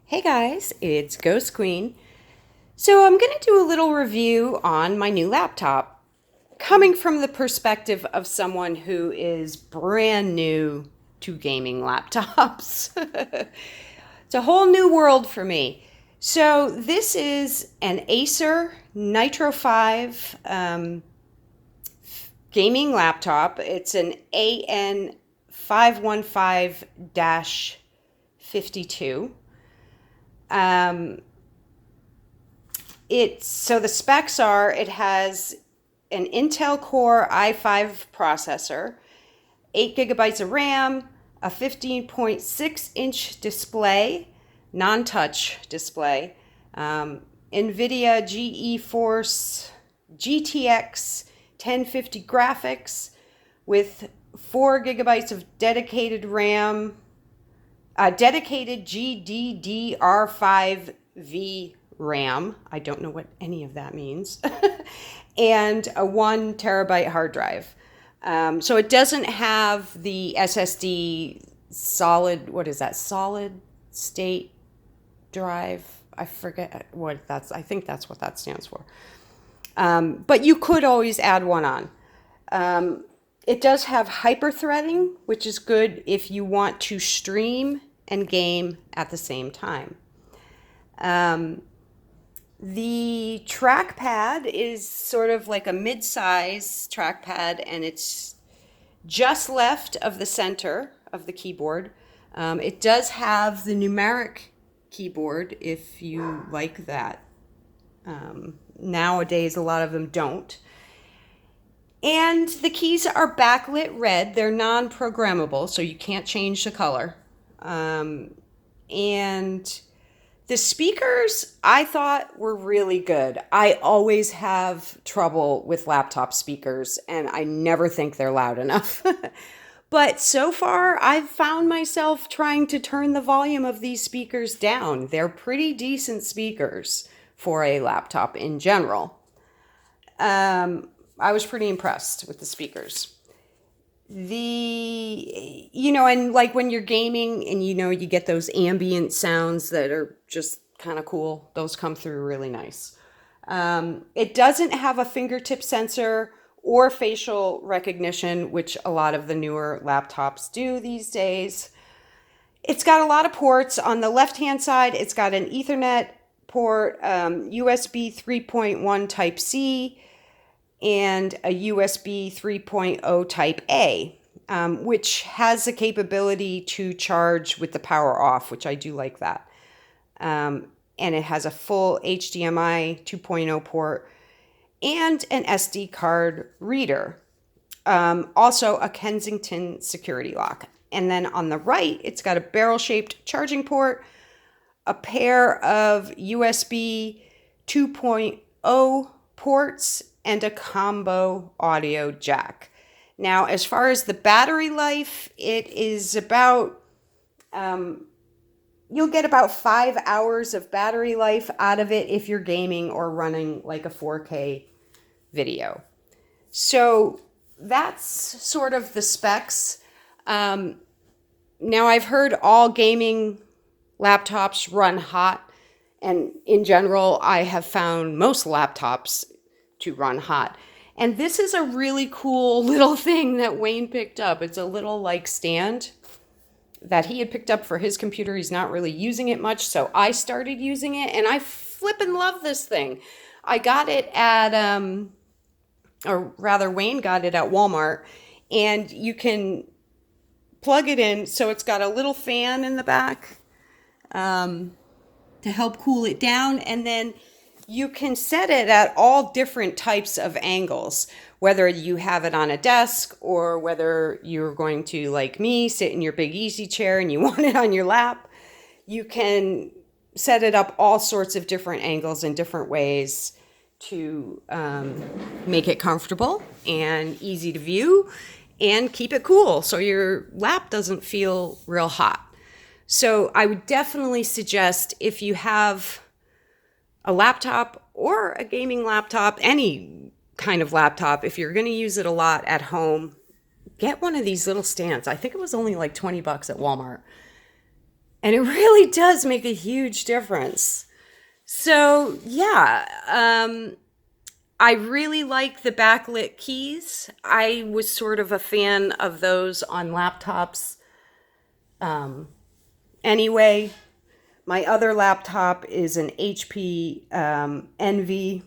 Hey guys, it's Ghost Queen. So I'm going to do a little review on my new laptop, coming from the perspective of someone who is brand new to gaming laptops. It's a whole new world for me. So this is an Acer Nitro 5 gaming laptop. It's an AN515-52. Um, the specs are it has an Intel Core i5 processor, 8 gigabytes of RAM, a 15.6-inch display, non-touch display, NVIDIA GeForce GTX 1050 graphics with 4 gigabytes of dedicated RAM, dedicated GDDR5V RAM. I don't know what any of that means. And a 1 terabyte hard drive. So it doesn't have the SSD solid, what is that? Solid state drive. I forget what that's, I think that's what that stands for. But you could always add one on. It does have hyper-threading, which is good if you want to stream and game at the same time. The trackpad is sort of like a mid-size trackpad, and it's just left of the center of the keyboard. It does have the numeric keyboard if you like that. Nowadays, a lot of them don't. And the keys are backlit red. They're non-programmable, so you can't change the color. And the speakers, I thought, were really good. I always have trouble with laptop speakers, and I never think they're loud enough. But so far, I've found myself trying to turn the volume of these speakers down. They're pretty decent speakers for a laptop in general. I was pretty impressed with the speakers. And like when you're gaming and you get those ambient sounds that are just kind of cool, those come through really nice. It doesn't have a fingertip sensor or facial recognition, which a lot of the newer laptops do these days. It's got a lot of ports. On the left-hand side, it's got an Ethernet port, USB 3.1 Type-C, and a USB 3.0 Type A, which has the capability to charge with the power off, which I do like that. And it has a full HDMI 2.0 port and an SD card reader. Also a Kensington security lock. And then on the right, it's got a barrel-shaped charging port, a pair of USB 2.0 ports, and a combo audio jack. Now, as far as the battery life, it is about, you'll get about 5 hours of battery life out of it if you're gaming or running like a 4K video. So that's sort of the specs. Now, I've heard all gaming laptops run hot, and in general, I have found most laptops to run hot. And this is a really cool little thing that Wayne picked up. It's a little like stand that he had picked up for his computer. He's not really using it much, so I started using it, and I flippin' love this thing. I got it at, or rather Wayne got it at Walmart, and you can plug it in, so it's got a little fan in the back to help cool it down, and then you can set it at all different types of angles, whether you have it on a desk or whether you're going to, like me, sit in your big easy chair and you want it on your lap. You can set it up all sorts of different angles and different ways to make it comfortable and easy to view and keep it cool so your lap doesn't feel real hot. So I would definitely suggest, if you have a laptop or a gaming laptop, any kind of laptop, if you're going to use it a lot at home, get one of these little stands. I think it was only like $20 at Walmart. And it really does make a huge difference. So, yeah, I really like the backlit keys. I was sort of a fan of those on laptops. Anyway, my other laptop is an HP Envy,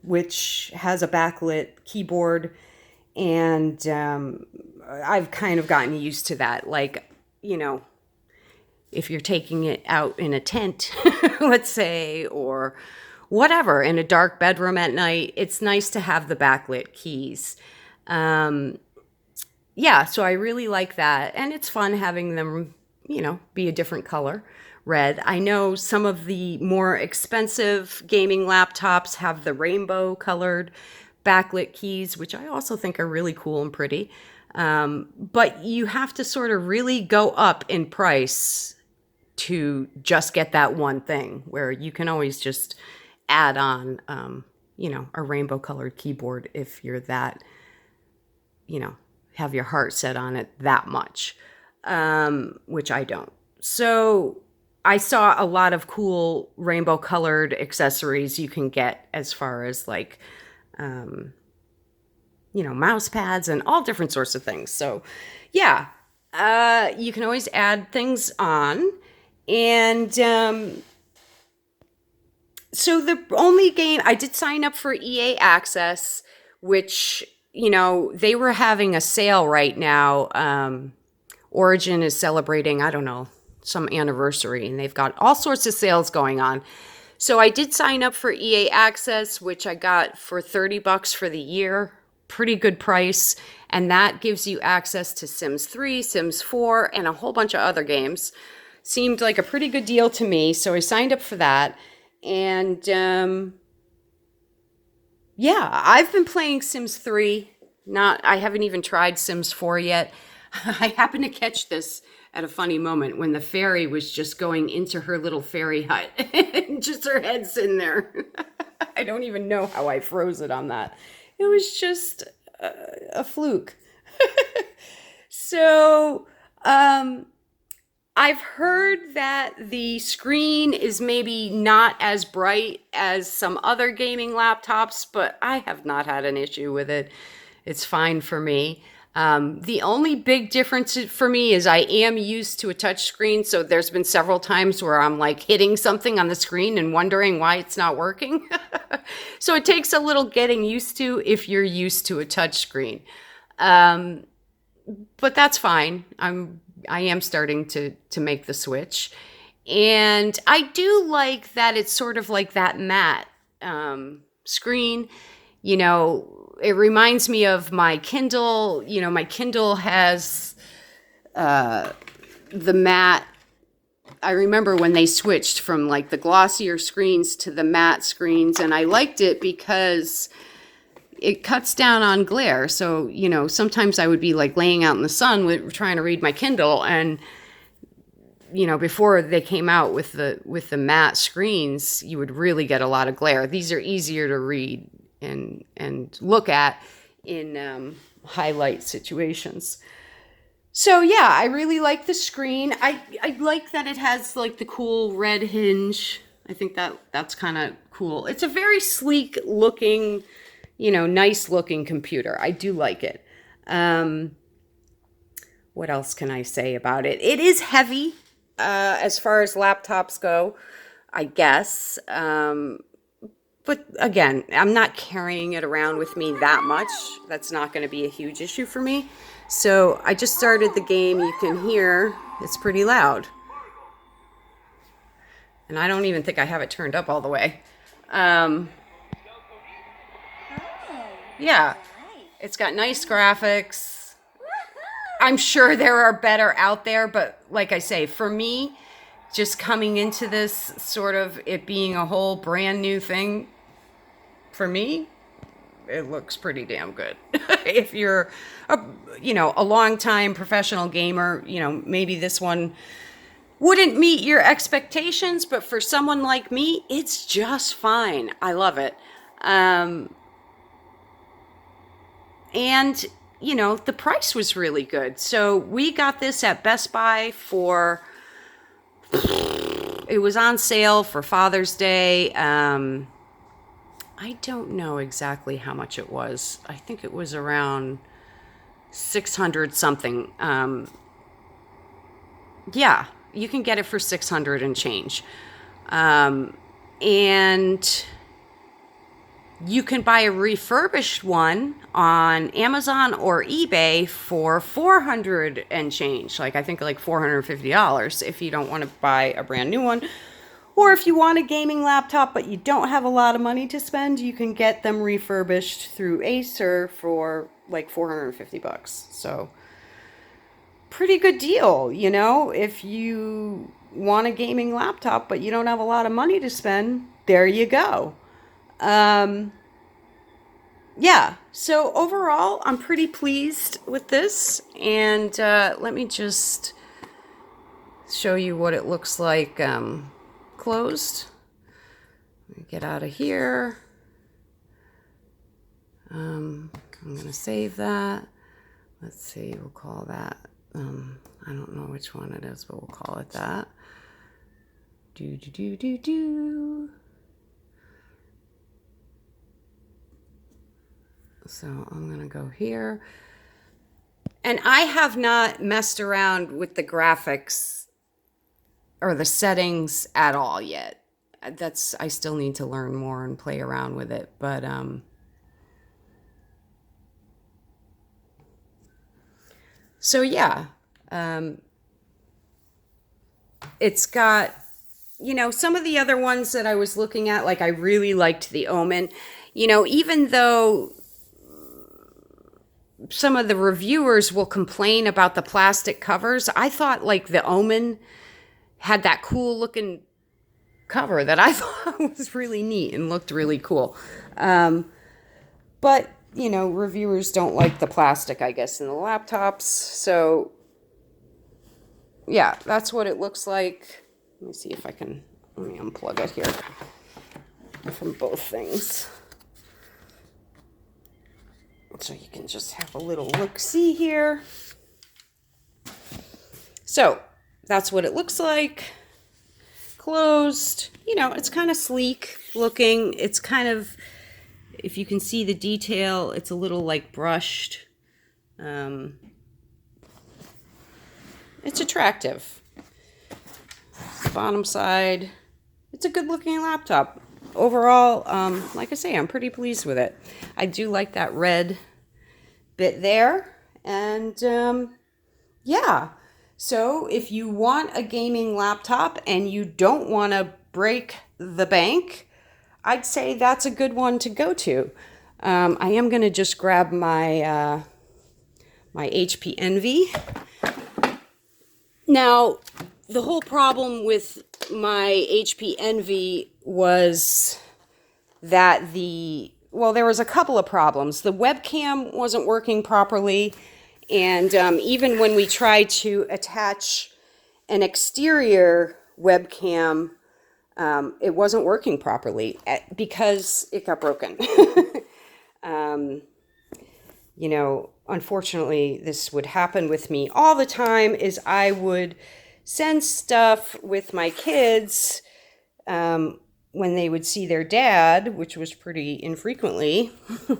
which has a backlit keyboard, and I've kind of gotten used to that. Like, you know, if you're taking it out in a tent, let's say, or whatever, in a dark bedroom at night, it's nice to have the backlit keys. Yeah, so I really like that. And it's fun having them, you know, be a different color, red. I know some of the more expensive gaming laptops have the rainbow colored backlit keys, which I also think are really cool and pretty. But you have to sort of really go up in price to just get that one thing, where you can always just add on, you know, a rainbow colored keyboard if you're that, you know, have your heart set on it that much, which I don't. So I saw a lot of cool rainbow colored accessories you can get as far as like, you know, mouse pads and all different sorts of things. So yeah, you can always add things on. And so the only game, I did sign up for EA Access, which, you know, they were having a sale right now. Origin is celebrating, I don't know, some anniversary, and they've got all sorts of sales going on. So I did sign up for EA Access, which I got for $30 for the year. Pretty good price. And that gives you access to Sims 3, Sims 4, and a whole bunch of other games. Seemed like a pretty good deal to me, so I signed up for that. And yeah, I've been playing Sims 3. I haven't even tried Sims 4 yet. I happened to catch this at a funny moment when the fairy was just going into her little fairy hut and just her head sitting there. I don't even know how I froze it on that. It was just a fluke. So, I've heard that the screen is maybe not as bright as some other gaming laptops, but I have not had an issue with it. It's fine for me. The only big difference for me is I am used to a touch screen, so there's been several times where I'm like hitting something on the screen and wondering why it's not working. So it takes a little getting used to if you're used to a touch screen. But that's fine. I am starting to make the switch. And I do like that it's sort of like that matte screen. You know, it reminds me of my Kindle. You know, my Kindle has the matte. I remember when they switched from like the glossier screens to the matte screens, and I liked it because it cuts down on glare. So, you know, sometimes I would be like laying out in the sun trying to read my Kindle, and, you know, before they came out with the matte screens, you would really get a lot of glare. These are easier to read and look at in highlight situations. So yeah, I really like the screen. I like that it has like the cool red hinge. I think that's kind of cool. It's a very sleek looking, you know, nice looking computer. I do like it. What else can I say about it? It is heavy as far as laptops go, I guess. But again, I'm not carrying it around with me that much. That's not going to be a huge issue for me. So I just started the game. You can hear it's pretty loud. And I don't even think I have it turned up all the way. Yeah, it's got nice graphics. I'm sure there are better out there, but like I say, for me, just coming into this, sort of it being a whole brand new thing, for me, it looks pretty damn good. If you're a long time professional gamer, you know, maybe this one wouldn't meet your expectations, but for someone like me, it's just fine. I love it. And, you know, the price was really good. So we got this at Best Buy for It was on sale for Father's Day. I don't know exactly how much it was. I think it was around 600 something. Yeah, you can get it for 600 and change. And you can buy a refurbished one on Amazon or eBay for 400 and change. Like, I think like $450 if you don't want to buy a brand new one. Or if you want a gaming laptop but you don't have a lot of money to spend, you can get them refurbished through Acer for like $450. So, pretty good deal, you know? If you want a gaming laptop but you don't have a lot of money to spend, there you go. Yeah, so overall, I'm pretty pleased with this. And let me just show you what it looks like closed. Let me get out of here. I'm going to save that. Let's see, we'll call that, I don't know which one it is, but we'll call it that. So I'm going to go here. And I have not messed around with the graphics or the settings at all yet. I still need to learn more and play around with it. But, so yeah, it's got, you know, some of the other ones that I was looking at, like I really liked the Omen. You know, even though some of the reviewers will complain about the plastic covers, I thought like the Omen had that cool looking cover that I thought was really neat and looked really cool. But, you know, reviewers don't like the plastic, I guess, in the laptops. So, yeah, that's what it looks like. Let me see if I can, let me unplug it here from both things. So you can just have a little look-see here. So that's what it looks like. Closed. You know, it's kind of sleek looking. It's kind of, if you can see the detail, it's a little like brushed. It's attractive. The bottom side, it's a good looking laptop. Overall, like I say, I'm pretty pleased with it. I do like that red bit there. And yeah, so if you want a gaming laptop and you don't want to break the bank, I'd say that's a good one to go to. I am going to just grab my my HP Envy. Now, the whole problem with my HP Envy was that there was a couple of problems. The webcam wasn't working properly, and even when we tried to attach an exterior webcam, it wasn't working properly because it got broken. You know, unfortunately, this would happen with me all the time, is I would send stuff with my kids when they would see their dad, which was pretty infrequently, and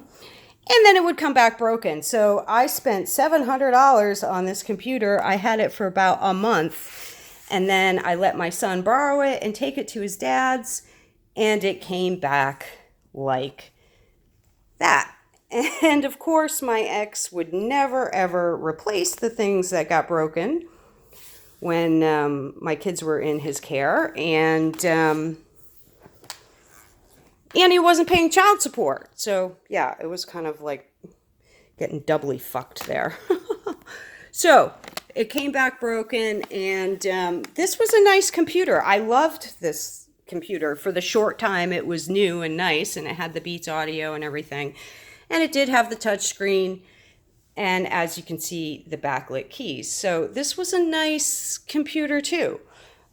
then it would come back broken. So I spent $700 on this computer. I had it for about a month, and then I let my son borrow it and take it to his dad's, and it came back like that. And of course, my ex would never, ever replace the things that got broken when my kids were in his care, and he wasn't paying child support. So yeah, it was kind of like getting doubly fucked there. So it came back broken, and this was a nice computer. I loved this computer for the short time it was new and nice, and it had the Beats audio and everything. And it did have the touch screen, and as you can see, the backlit keys. So this was a nice computer too,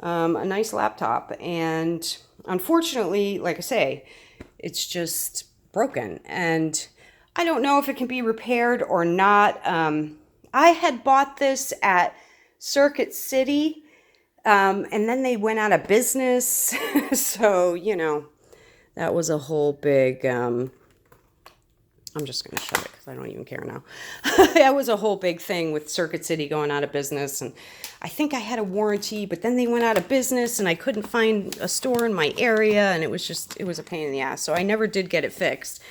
a nice laptop. And unfortunately, like I say, it's just broken. And I don't know if it can be repaired or not. I had bought this at Circuit City And then they went out of business. So, you know, that was a whole big, I'm just going to shut it because I don't even care now. That was a whole big thing with Circuit City going out of business. And I think I had a warranty, but then they went out of business and I couldn't find a store in my area. And it was a pain in the ass. So I never did get it fixed.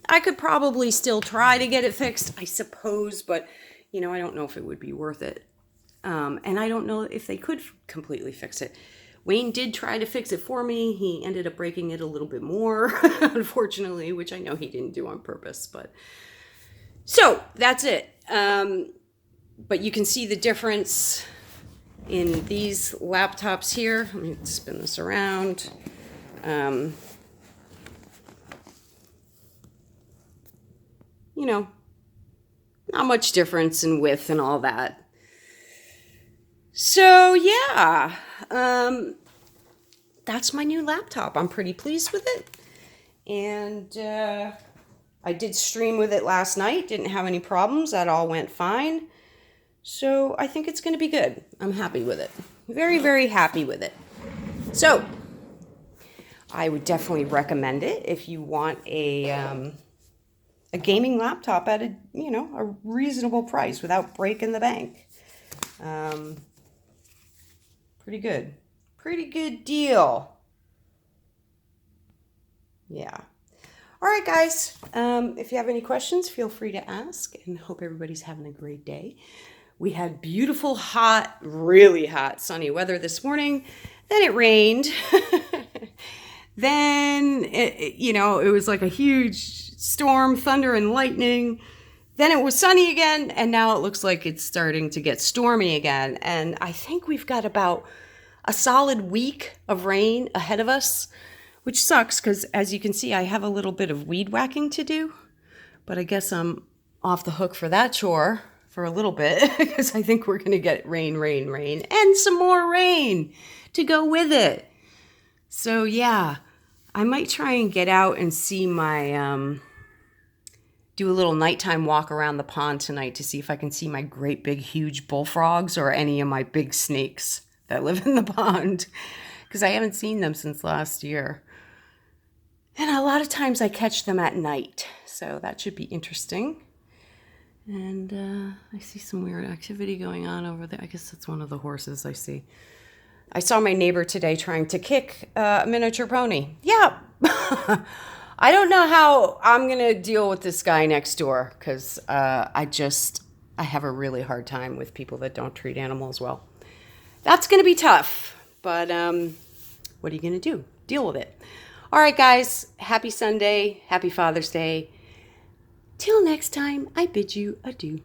I could probably still try to get it fixed, I suppose, but, you know, I don't know if it would be worth it. And I don't know if they could completely fix it. Wayne did try to fix it for me. He ended up breaking it a little bit more, unfortunately, which I know he didn't do on purpose. But so that's it. But you can see the difference in these laptops here. Let me spin this around. You know, not much difference in width and all that. So yeah, that's my new laptop. I'm pretty pleased with it. And I did stream with it last night. Didn't have any problems. That all went fine. So I think it's going to be good. I'm happy with it. Very, very happy with it. So I would definitely recommend it if you want a gaming laptop at a reasonable price without breaking the bank. Pretty good deal. Yeah. All right, guys. If you have any questions, feel free to ask, and hope everybody's having a great day. We had beautiful, hot, really hot, sunny weather this morning. Then it rained. Then, it was like a huge storm, thunder and lightning. Then it was sunny again, and now it looks like it's starting to get stormy again. And I think we've got about a solid week of rain ahead of us, which sucks because, as you can see, I have a little bit of weed whacking to do. But I guess I'm off the hook for that chore for a little bit because I think we're going to get rain, and some more rain to go with it. So, yeah, I might try and get out and see my... do a little nighttime walk around the pond tonight to see if I can see my great big huge bullfrogs or any of my big snakes that live in the pond, because I haven't seen them since last year. And a lot of times I catch them at night, so that should be interesting. And I see some weird activity going on over there. I guess that's one of the horses I see. I saw my neighbor today trying to kick a miniature pony. Yeah. I don't know how I'm going to deal with this guy next door because I have a really hard time with people that don't treat animals well. That's going to be tough, but what are you going to do? Deal with it. All right, guys, happy Sunday. Happy Father's Day. Till next time, I bid you adieu.